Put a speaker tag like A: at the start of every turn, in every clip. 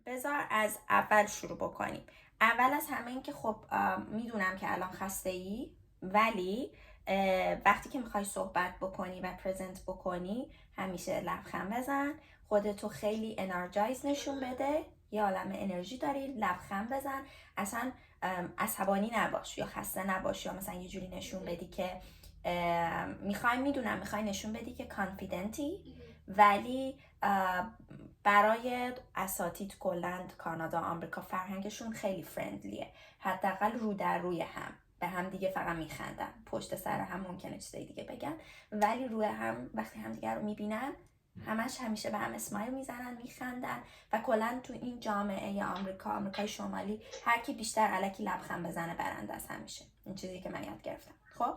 A: بذار از اول شروع بکنیم. اول از همه این که خب میدونم که الان خسته ای، ولی وقتی که میخوای صحبت بکنی و پرزنت بکنی همیشه لبخند بزن، خودتو خیلی انرژایز نشون بده، یه عالم انرژی داری، لبخند بزن، اصلا عصبانی نباش یا خسته نباش یا مثلا یه جوری نشون بدی که میخوای نشون بدی که کانفیدنتی، ولی برای اساتید کلند کانادا آمریکا فرهنگشون خیلی فرندلیه، حداقل رو در روی هم به هم دیگه فقط میخندن، پشت سر هم ممکنه چیزای دیگه بگن، ولی روی هم وقتی هم دیگه رو میبینن همیشه به هم اسمایل میزنن، میخندن و کلا تو این جامعه آمریکای شمالی هر کی بیشتر الکی لبخند بزنه برنده است همیشه. این چیزی که من یاد گرفتم. خب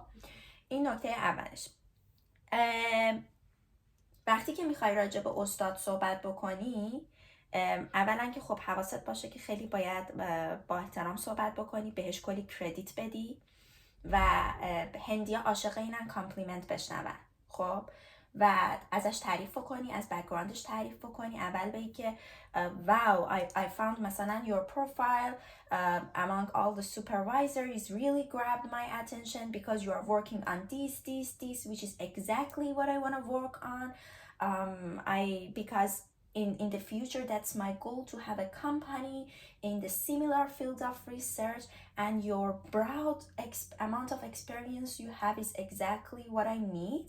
A: این نکته اولش. وقتی که میخوای راجع به استاد صحبت بکنی، اولا که خب حواست باشه که خیلی باید با احترام صحبت بکنی، بهش کلی کردیت بدی و هندی ها عاشق اینن کامپلیمنت بشنون. خب و ازش تعریف بکنی، از بک‌گراندش تعریف بکنی. اول بگی که wow, I found مثلا your profile among all the supervisors really grabbed my attention because you are working on this which is exactly what I want to work on. Because in the future that's my goal, to have a company in the similar field of research, and your broad amount of experience you have is exactly what I need.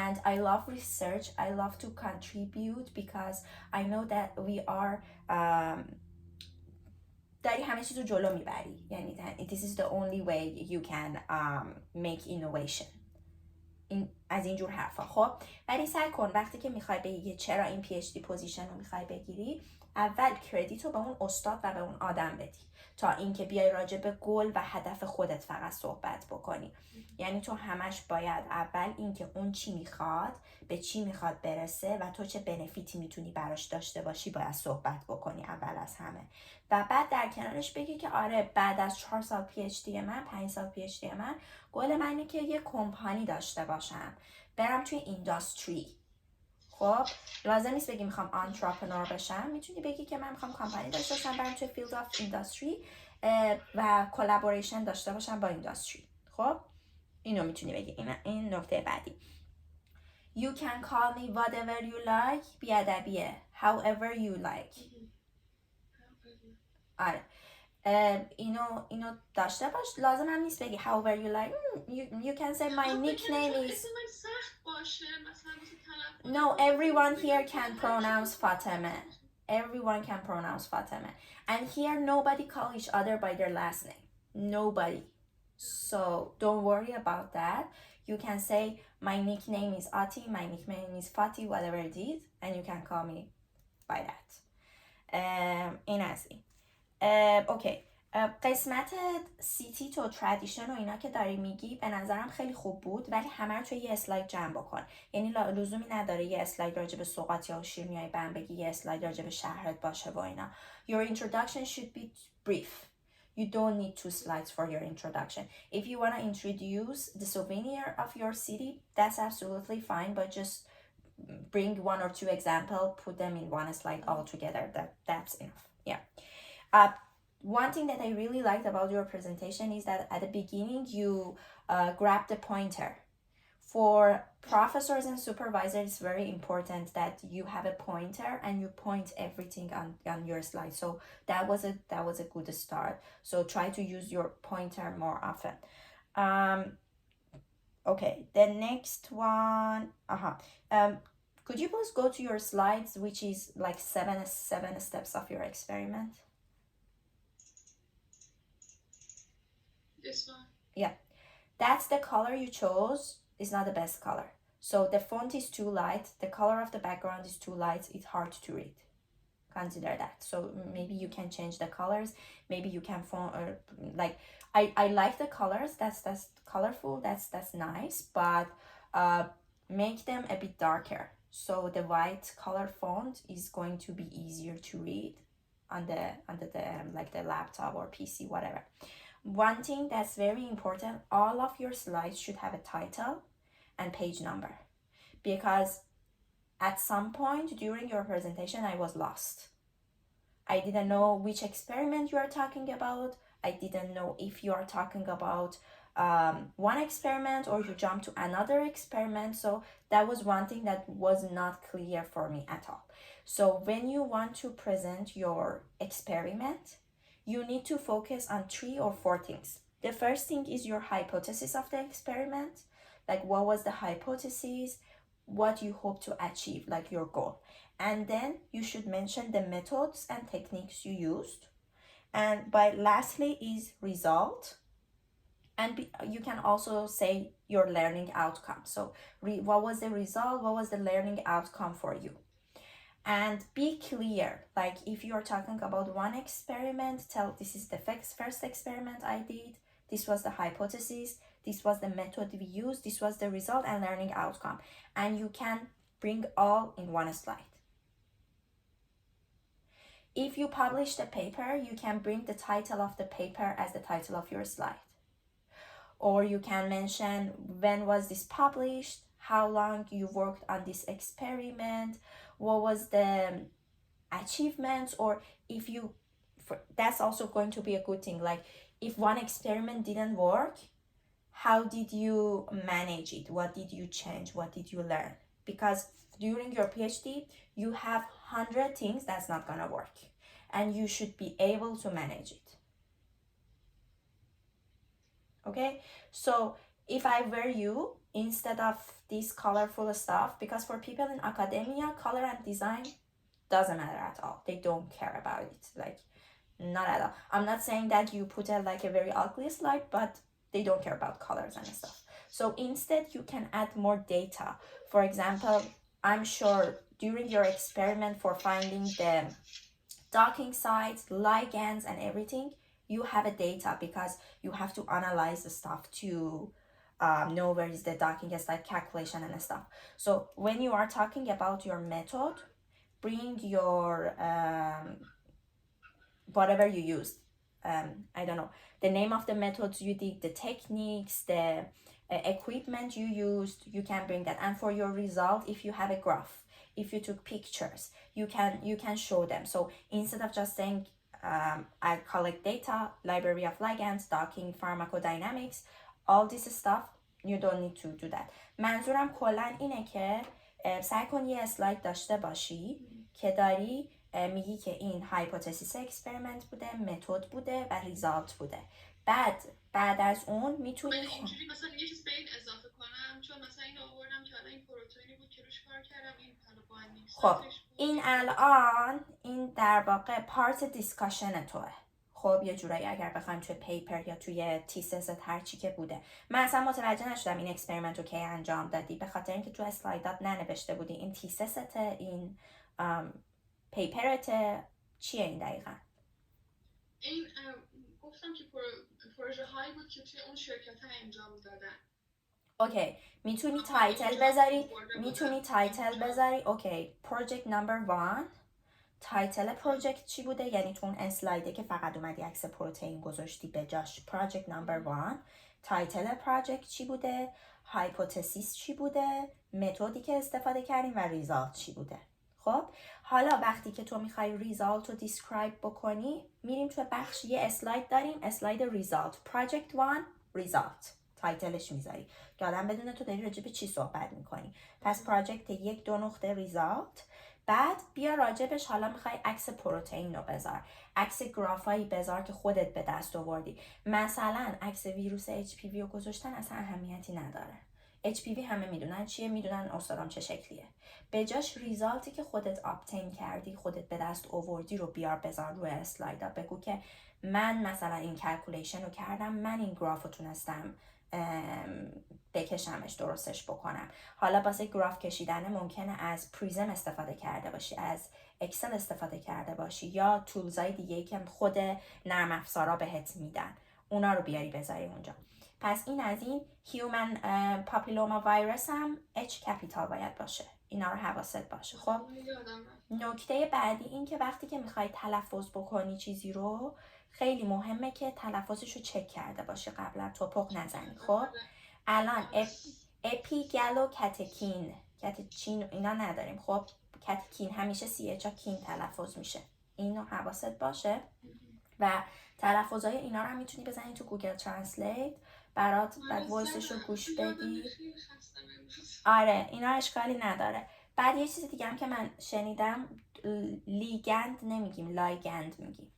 A: And I love research, I love to contribute because I know that we are داری همه چیز رو جلو میبری، یعنی this is the only way you can make innovation. از اینجور حرفا. خب ولی سعی کن وقتی که میخوای بگی چرا این پی اچ دی پوزیشن رو میخوای بگیری، اول کردیت رو به اون استاد و به اون آدم بدی تا اینکه بیای راجع به گل و هدف خودت فقط صحبت بکنی. یعنی تو همش باید اول اینکه اون چی میخواد، به چی میخواد برسه و تو چه بنفیتی میتونی براش داشته باشی باید صحبت بکنی اول از همه، و بعد در کنارش بگی که آره بعد از 4 سال پی اچ دی من، 5 سال پی اچ دی من، گل من اینه که یه کمپانی داشته باشم، برم توی اینداستری. خب لازم نیست بگی میخوام آنترپرنور بشم، میتونی بگی که من میخوام کمپانی داشته باشم، برم توی فیلد آف اینداستری و کلابوریشن داشته باشم با اینداستری. خب اینو میتونی بگی. این نکته بعدی. You can call me whatever you like. بیادبیه. However you like. آره اینو داشته باش. لازم هم نیست بگی however you like. You can say my nickname is. No, everyone here can pronounce Fatima. Everyone can pronounce Fatima. And here nobody call each other by their last name. Nobody. So don't worry about that. You can say my nickname is Ati, my nickname is Fati, whatever it is, and you can call me by that. این از این. اوکی. قسمت سیتیت و ترادیشن و اینا که داری میگی به نظرم خیلی خوب بود، ولی همه رو توی یه اسلاید جمع بکن. یعنی لزومی نداره یه اسلاید راجع به سوغات یا شیرینیای بهم بگی، یه اسلاید راجع به شهرت باشه و اینا. Your introduction should be brief. You don't need 2 slides for your introduction. If you want to introduce the souvenir of your city, that's absolutely fine, but just bring 1 or 2 examples, put them in one slide all together. That's enough. Yeah. One thing that I really liked about your presentation is that at the beginning you grab the pointer. For professors and supervisors, it's very important that you have a pointer and you point everything on your slide. So that was a good start. So try to use your pointer more often. Okay, the next one. Could you please go to your slides, which is like seven steps of your experiment? This one? Yeah. That's the color you chose. Is not the best color. So the font is too light. The color of the background is too light. It's hard to read. Consider that. So maybe you can change the colors. Maybe you can like I like the colors. That's colorful. That's nice. But make them a bit darker. So the white color font is going to be easier to read on the like the laptop or PC, whatever. One thing that's very important, all of your slides should have a title and page number, because at some point during your presentation I was lost. I didn't know which experiment you are talking about. I didn't know if you are talking about one experiment or you jump to another experiment. So that was one thing that was not clear for me at all. So when you want to present your experiment, you need to focus on 3 or 4 things. The first thing is your hypothesis of the experiment. Like, what was the hypothesis? What you hope to achieve, like your goal. And then you should mention the methods and techniques you used. And lastly is result. And you can also say your learning outcome. So what was the result? What was the learning outcome for you? And be clear. Like, if you're talking about one experiment, tell this is the first experiment I did. This was the hypothesis. This was the method we used. This was the result and learning outcome. And you can bring all in one slide. If you publish the paper, you can bring the title of the paper as the title of your slide. Or you can mention when was this published, how long you worked on this experiment, what was the achievements, or if you, that's also going to be a good thing. Like, if one experiment didn't work, how did you manage it? What did you change? What did you learn? Because during your PhD, you have 100 things that's not gonna work, and you should be able to manage it. Okay, so if I were you, instead of this colorful stuff, because for people in academia, color and design doesn't matter at all. They don't care about it, like, not at all. I'm not saying that you put a very ugly slide, but they don't care about colors and stuff. So instead, you can add more data. For example, I'm sure during your experiment for finding the docking sites, ligands, and everything, you have a data because you have to analyze the stuff to know where is the docking site calculation and stuff. So when you are talking about your method, bring your whatever you used. I don't know, the name of the methods you did, the techniques, the equipment you used, you can bring that. And for your result, if you have a graph, if you took pictures, you can show them. So instead of just saying I collect data, library of ligands, docking, pharmacodynamics, all this stuff, you don't need to do that. منظورم کلا اینه که سعی کن یه اسلاید داشته باشی که داری میگی که این هایپوتزیس اکسپریمنت بوده، متد بوده و ریزالت بوده. بعد از اون میتونی
B: اینجوری مثلا یه چیز به این اضافه کنم، چون مثلا اینو آوردم که الان این پروتئینی بود که روش کار کردم، این حالا با
A: خب این الان این در واقع پارت دیسکاشن توه. خب یه جورایی اگر بخوایم توی پیپر یا توی تیسست هر چی که بوده، من اصلا متوجه نشدم این اکسپریمنت رو کی انجام دادی، به خاطر اینکه تو اسلایدات ننوشته بودی این تیسسته، این پیپرته، چیه این دقیقا؟
B: این گفتم که پروژه هایی بود که توی اون شرکت ها انجام دادن.
A: اوکی، میتونی تایتل بذاری. اوکی، پروژکت نمبر 1. تایتل پروژکت چی بوده؟ یعنی تو اون اسلایده که فقط اومدی عکس پروتئین گذاشتی به جاش پروژکت نمبر 1. تایتل پروژکت چی بوده؟ هایپوتزیس چی بوده؟ متدی که استفاده کردیم و ریزالت چی بوده؟ خب حالا وقتی که تو میخوای ریزالت رو دیسکرایب بکنی، میریم تو بخش، یه اسلاید داریم، اسلاید ریزالت، پروژکت 1 ریزالت، تایتلش میذاری که آدم بدونه تو داری راجع به چی صحبت میکنی. پس پروژکت 1:2 ریزالت. بعد بیا راجبش حالا میخوای عکس پروتئین رو بذار، عکس گرافایی بذار که خودت به دست آوردی. مثلا عکس ویروس HPV رو گذاشتن اصلا اهمیتی نداره. HPV همه میدونن چیه، میدونن استادم چه شکلیه. به جاش ریزالتی که خودت آبتین کردی، خودت به دست آوردی رو بیار بذار روی اسلایدا. بگو که من مثلا این کلکولیشن رو کردم، من این گراف رو تونستم بکشمش، درستش بکنم. حالا واسه گراف کشیدن ممکنه از پریزم استفاده کرده باشی، از اکسل استفاده کرده باشی، یا تولزای دیگه که خود نرم افزارا بهت میدن، اونا رو بیاری بذاری اونجا. پس این از این. هیومن پاپیلوما ویروس هم H کپیتال باید باشه، اینا رو حواست باشه. خب نکته بعدی این که وقتی که میخوای تلفظ بکنی چیزی رو، خیلی مهمه که تلفظش رو چک کرده باشی قبلا، توپق نزنی. خب الان اپیگالو کتکین اینا نداریم. خب کتکین همیشه CH کین تلفظ میشه. اینو حواست باشه. و تلفظای اینا رو هم میتونی بزنی تو گوگل ترنسلیت برات، بعد وایسش رو گوش بدی. آره اینا اشکالی نداره. بعد یه چیز دیگه هم که من شنیدم، لیگند نمیگیم، لایگند میگیم.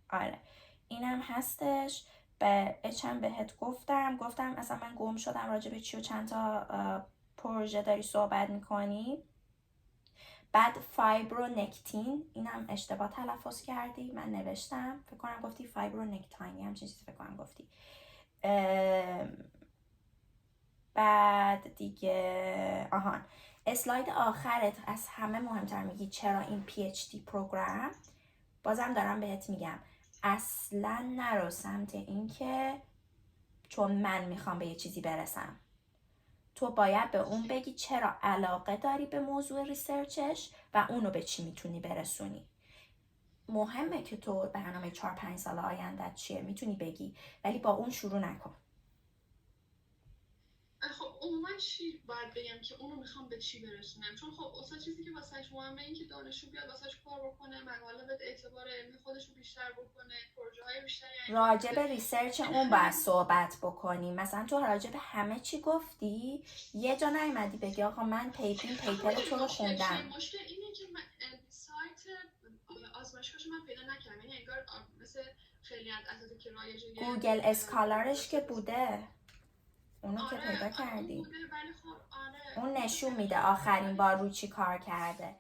A: آره اینم هستش. به اچم بهت گفتم اصلا من گم شدم راجع به چی و چند تا پروژه داری صحبت میکنی. بعد فایبرونکتین، اینم اشتباه تلفظ کردی، من نوشتم فکر کنم گفتی فایبرونکتین، همچین چیزی فکر کنم گفتی. بعد دیگه اسلاید آخرت از همه مهمتر میگی چرا این PhD پروگرام. بازم دارم بهت میگم اصلا نرو سمت این که چون من میخوام به یه چیزی برسم. تو باید به اون بگی چرا علاقه داری به موضوع ریسرچش و اونو به چی میتونی برسونی. مهمه که تو برنامه 4-5 سال آیندت چیه میتونی بگی، ولی با اون شروع نکن.
B: خب عموما چی باید بگم که اونو میخوام به چی برسونم؟ چون خب اصلا چیزی که واسهش مهمه این که دانشجو بیاد واسهش کار بکنه، مقالات اعتبار علمی خودش رو بیشتر بکنه، پروژه‌های بیشتری
A: راجع به ریسرچ اون باید صحبت بکنیم. مثلا تو راجع به همه چی گفتی، یه جا نیومدی بگی آقا من پیپر تو رو خوندم.
B: مشکل اینه که من سایت آزمایشگاهش من پیدا نکردم، یعنی انگار مثل خیلی از اساتید که رایجه
A: گوگل اسکالارش که بوده، اونو که پیدا کردی.
B: اون بوده، ولی خب
A: اون نشون میده آخرین بار رو چی کار کرده.